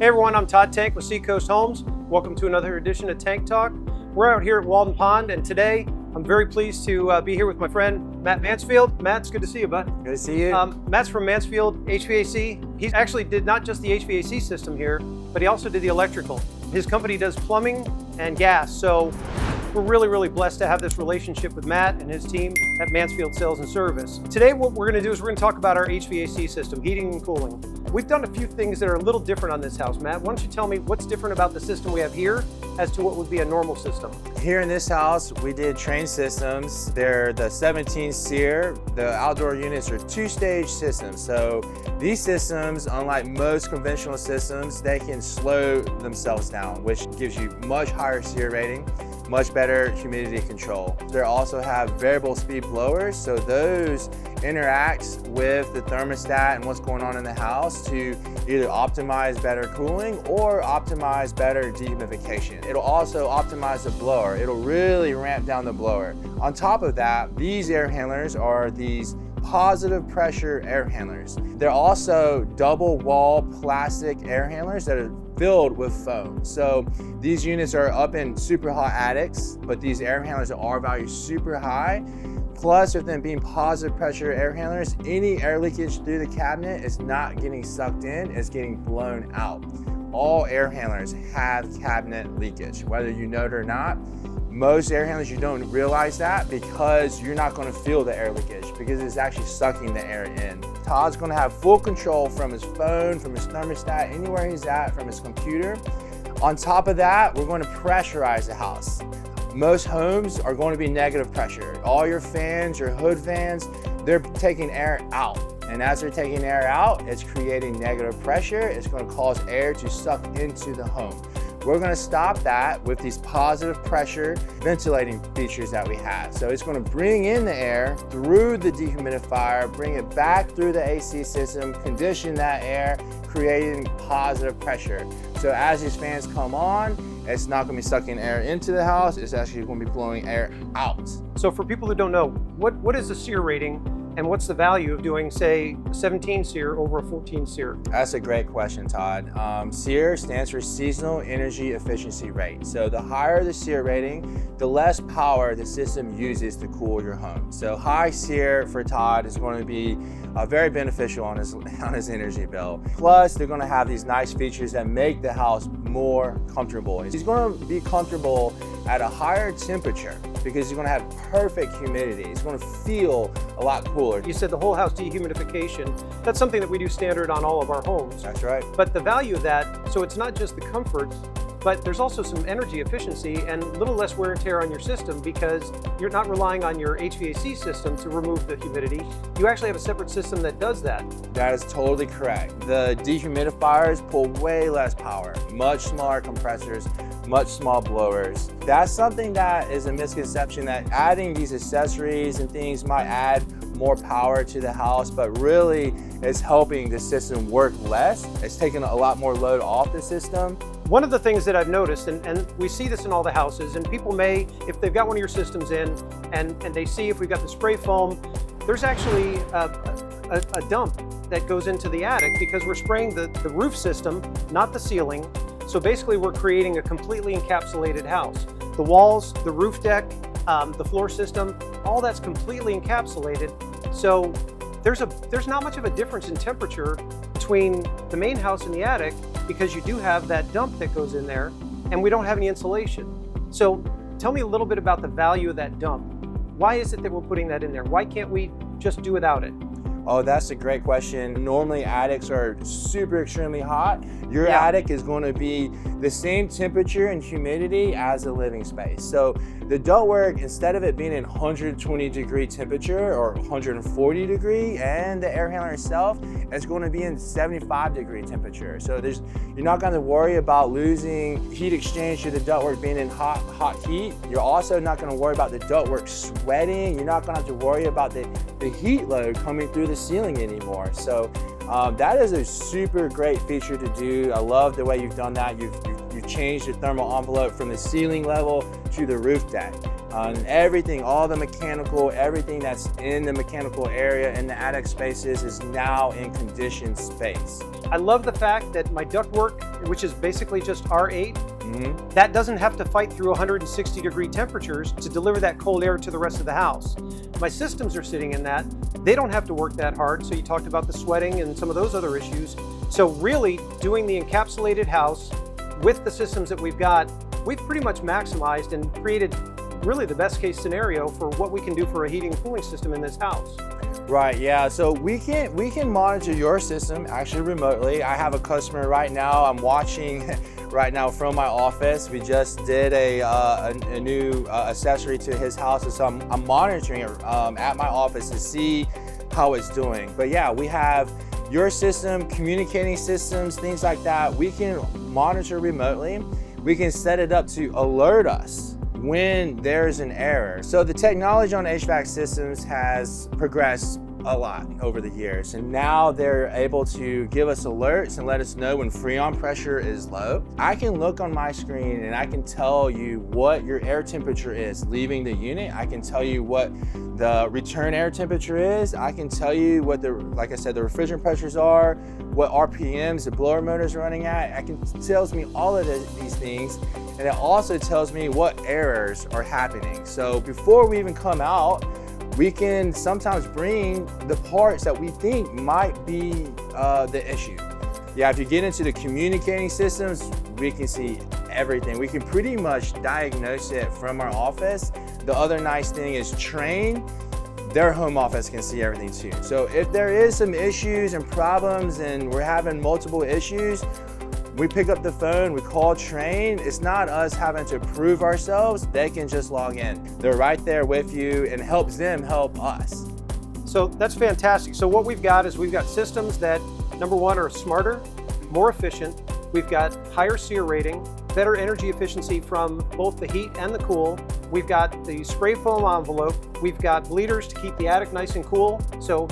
Hey everyone, I'm Todd Tank with SeaCoast Homes. Welcome to another edition of Tank Talk. We're out here at Walden Pond, and today I'm very pleased to be here with my friend Matt Mansfield. Matt, it's good to see you, bud. Good to see you. Matt's from Mansfield HVAC. He actually did not just the HVAC system here, but he also did the electrical. His company does plumbing and gas, so we're really blessed to have this relationship with Matt and his team at Mansfield Sales and Service. Today what we're going to do is we're going to talk about our HVAC system, heating and cooling. We've done a few things that are a little different on this house. Matt, why don't you tell me what's different about the system we have here as to what would be a normal system? Here in this house, we did Trane systems. They're the 17 SEER. The outdoor units are two-stage systems. So these systems, unlike most conventional systems, they can slow themselves down, which gives you much higher SEER rating, much better humidity control. They also have variable speed blowers, so those interact with the thermostat and what's going on in the house to either optimize better cooling or optimize better dehumidification. It'll also optimize the blower. It'll really ramp down the blower. On top of that, these air handlers are these positive pressure air handlers. They're also double wall plastic air handlers that are filled with foam. So these units are up in super hot attics, but these air handlers are R value super high. Plus, with them being positive pressure air handlers, any air leakage through the cabinet is not getting sucked in, it's getting blown out. All air handlers have cabinet leakage, whether you know it or not. Most air handlers, you don't realize that because you're not going to feel the air leakage because it's actually sucking the air in. Todd's going to have full control from his phone, from his thermostat, anywhere he's at, from his computer. On top of that, we're going to pressurize the house. Most homes are going to be negative pressure. All your fans, your hood fans, they're taking air out. And as they're taking air out, it's creating negative pressure. It's going to cause air to suck into the home. We're going to stop that with these positive pressure ventilating features that we have. So it's going to bring in the air through the dehumidifier, bring it back through the AC system, condition that air, creating positive pressure. So as these fans come on, it's not going to be sucking air into the house, it's actually going to be blowing air out. So for people who don't know, what is the SEER rating and what's the value of doing, say, 17 SEER over a 14 SEER? That's a great question, Todd. SEER stands for Seasonal Energy Efficiency Rate. So the higher the SEER rating, the less power the system uses to cool your home. So high SEER for Todd is going to be very beneficial on his energy bill. Plus, they're going to have these nice features that make the house more comfortable. He's going to be comfortable at a higher temperature because he's going to have perfect humidity. It's going to feel a lot cooler. You said the whole house dehumidification. That's something that we do standard on all of our homes. That's right. But the value of that, so it's not just the comfort, but there's also some energy efficiency and a little less wear and tear on your system because you're not relying on your HVAC system to remove the humidity. You actually have a separate system that does that. That is totally correct. The dehumidifiers pull way less power, much smaller compressors, much small blowers. That's something that is a misconception, that adding these accessories and things might add more power to the house, but really it's helping the system work less. It's taking a lot more load off the system. One of the things that I've noticed, and we see this in all the houses, and people may, if they've got one of your systems in and they see if we've got the spray foam, there's actually a dump that goes into the attic because we're spraying the roof system, not the ceiling. So basically we're creating a completely encapsulated house. The walls, the roof deck, the floor system, all that's completely encapsulated. So there's not much of a difference in temperature between the main house and the attic because you do have that dump that goes in there and we don't have any insulation. So tell me a little bit about the value of that dump. Why is it that we're putting that in there? Why can't we just do without it? Oh, that's a great question. Normally attics are super extremely hot. Your attic is going to be the same temperature and humidity as a living space. So the ductwork, instead of it being in 120 degree temperature or 140 degree, and the air handler itself, it's going to be in 75 degree temperature. So you're not going to worry about losing heat exchange to the ductwork being in hot heat. You're also not going to worry about the ductwork sweating. You're not going to have to worry about the heat load coming through the ceiling anymore. So that is a super great feature to do. I love the way you've done that. You've changed the thermal envelope from the ceiling level to the roof deck. And everything, all the mechanical, everything that's in the mechanical area in the attic spaces is now in conditioned space. I love the fact that my ductwork, which is basically just R8, that doesn't have to fight through 160-degree temperatures to deliver that cold air to the rest of the house. My systems are sitting in that. They don't have to work that hard. So you talked about the sweating and some of those other issues. So really doing the encapsulated house with the systems that we've got, we've pretty much maximized and created really the best case scenario for what we can do for a heating and cooling system in this house. Right, yeah, so we can monitor your system actually remotely. I have a customer right now, I'm watching right now from my office. We just did a new accessory to his house, and so I'm monitoring it at my office to see how it's doing. But yeah, we have your system, communicating systems, things like that. We can monitor remotely. We can set it up to alert us when there's an error. So the technology on HVAC systems has progressed a lot over the years, and now they're able to give us alerts and let us know when freon pressure is low. I can look on my screen and I can tell you what your air temperature is leaving the unit. I can tell you what the return air temperature is. I can tell you what like I said, the refrigerant pressures are, what RPMs the blower motor is running at. It tells me all of these things, and it also tells me what errors are happening. So before we even come out, we can sometimes bring the parts that we think might be the issue. Yeah, if you get into the communicating systems, we can see everything. We can pretty much diagnose it from our office. The other nice thing is Trane, their home office can see everything too. So if there is some issues and problems and we're having multiple issues, we pick up the phone, we call Trane. It's not us having to prove ourselves. They can just log in. They're right there with you and helps them help us. So that's fantastic. So what we've got is we've got systems that, number one, are smarter, more efficient. We've got higher SEER rating, better energy efficiency from both the heat and the cool. We've got the spray foam envelope. We've got bleeders to keep the attic nice and cool. So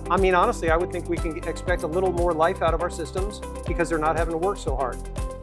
I mean, honestly, I would think we can expect a little more life out of our systems because they're not having to work so hard.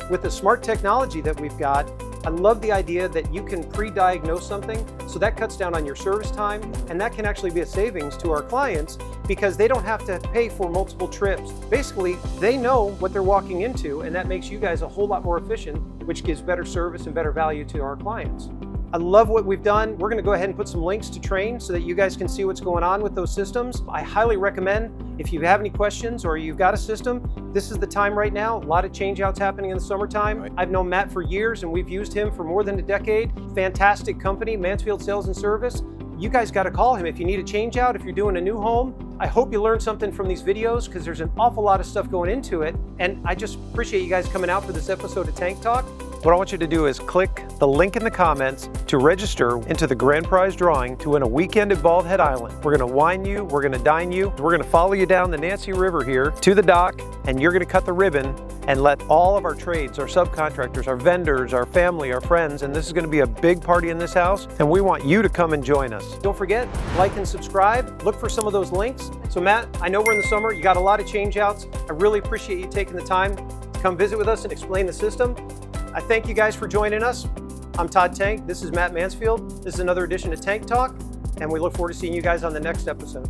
With the smart technology that we've got, I love the idea that you can pre-diagnose something, so that cuts down on your service time, and that can actually be a savings to our clients because they don't have to pay for multiple trips. Basically, they know what they're walking into, and that makes you guys a whole lot more efficient, which gives better service and better value to our clients. I love what we've done. We're gonna go ahead and put some links to Trane so that you guys can see what's going on with those systems. I highly recommend, if you have any questions or you've got a system, this is the time right now. A lot of change outs happening in the summertime. Right. I've known Matt for years and we've used him for more than a decade. Fantastic company, Mansfield Sales and Service. You guys gotta call him if you need a change out, if you're doing a new home. I hope you learned something from these videos because there's an awful lot of stuff going into it. And I just appreciate you guys coming out for this episode of Tank Talk. What I want you to do is click the link in the comments to register into the grand prize drawing to win a weekend at Bald Head Island. We're gonna wine you, we're gonna dine you, we're gonna follow you down the Nancy River here to the dock, and you're gonna cut the ribbon and let all of our trades, our subcontractors, our vendors, our family, our friends, and this is gonna be a big party in this house, and we want you to come and join us. Don't forget, like and subscribe, look for some of those links. So Matt, I know we're in the summer, you got a lot of change outs. I really appreciate you taking the time to come visit with us and explain the system. I thank you guys for joining us. I'm Todd Tank, this is Matt Mansfield. This is another edition of Tank Talk, and we look forward to seeing you guys on the next episode.